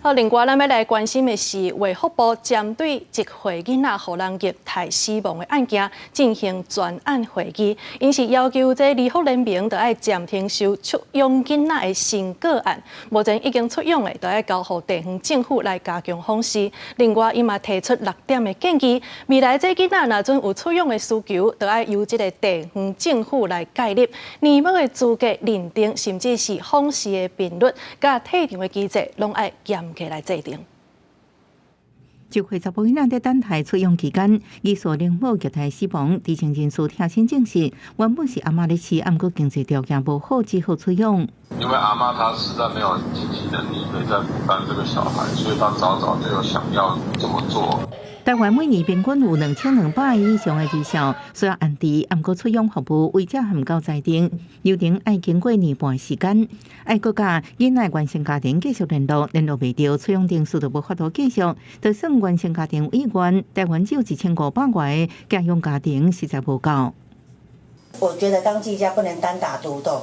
另外，咱要来关心的是，卫福部针对一岁囡仔互人虐待死亡的案件进行专案会议，因是要求这离婚联盟就要暂停收出养囡仔的新个案，目前已经出养的，就要交予地方政府来加强防视。另外，伊嘛提出6点的建议，未来这囡仔若准有出养的需求，就要由这个地方政府来介入，年满的资格认定，甚至是访视的频率，甲退场的机制，拢要严格来制定。就会查甫囡仔在等待出养期间，疑似令某虐待死亡，知情人士听先证实，原本是阿嬷咧饲，毋过经济条件无好，只好出养。因为阿嬷她实在没有经济能力可以再负担这个小孩，所以她早就有想要这么做。台湾每年平均有2200以上的儿少需要安置，毋过出养服务为者含够裁定，流程要经过年半时间，要搁甲囡仔原生家庭继续联络袂到，出养定数就无法度继续。就算原生家庭有意愿，台湾只有1500外的家养家庭，实在无够。我觉得当记家不能单打独斗，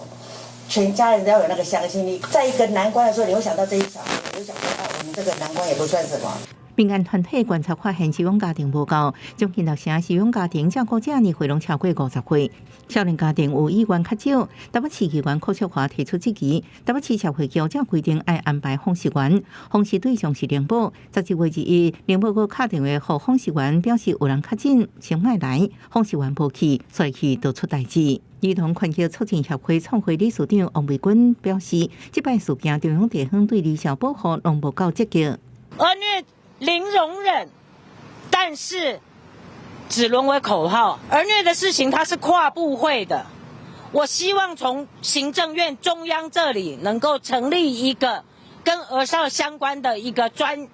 全家人都要有那个向心力。在一个难关的时候，你会想到这一小孩，你会想说，我们这个难关也不算什么。民间团体观察发现，收养家庭无够，将近6成收养家庭照顾者年岁拢超过50岁。少年家庭有意愿较少，台北市议员柯淑华提出质疑。台北市社会局则规定要安排访视员，访视对象是灵宝。11月2日，灵宝阁打电话予访视员，表示有人确诊，先莫来。访视员无去，所以就出代志。儿童权益促进协会创会理事长王维君表示，这摆事件中央地方对儿少保护拢无够积极。儿虐零容忍，但是只沦为口号。儿虐的事情它是跨部会的，我希望从行政院中央这里能够成立一个跟儿少相关的一个专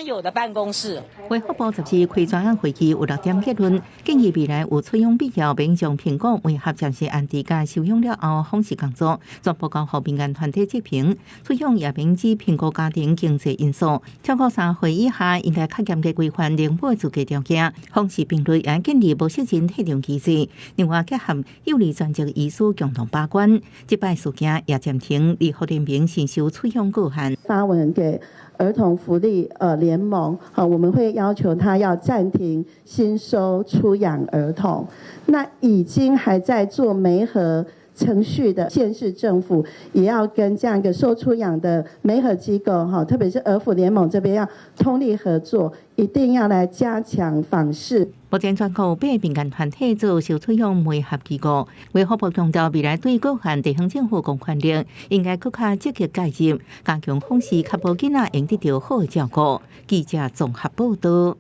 有的办公室。卫福部14日开专案会议，有6点结论，建议未来有出养必要，并将评估为合暂时安置甲收养了后访视工作，全部交予民间团体执行。出养也免只评估家庭经济因素，超过3岁以下应该较严格规范领保资格条件。访视频率也建议无设人退场机制，另外结合幼儿专职医师共同把关。这摆事件也暂停离婚联盟新收出养个案。发文给儿童福利联盟，我们会要求他要暂停新收出养儿童。那已经还在做媒合程序的县市政府，也要跟这样一个收出养的媒合机构，特别是儿福联盟这边要通力合作，一定要来加强访视。目前全国8个民间团体做收出养媒合机构，卫福部强调未来对各项地方政府公权力应该更加积极介入，加强访视，确保囡仔能得到好的照顾。记者综合报道。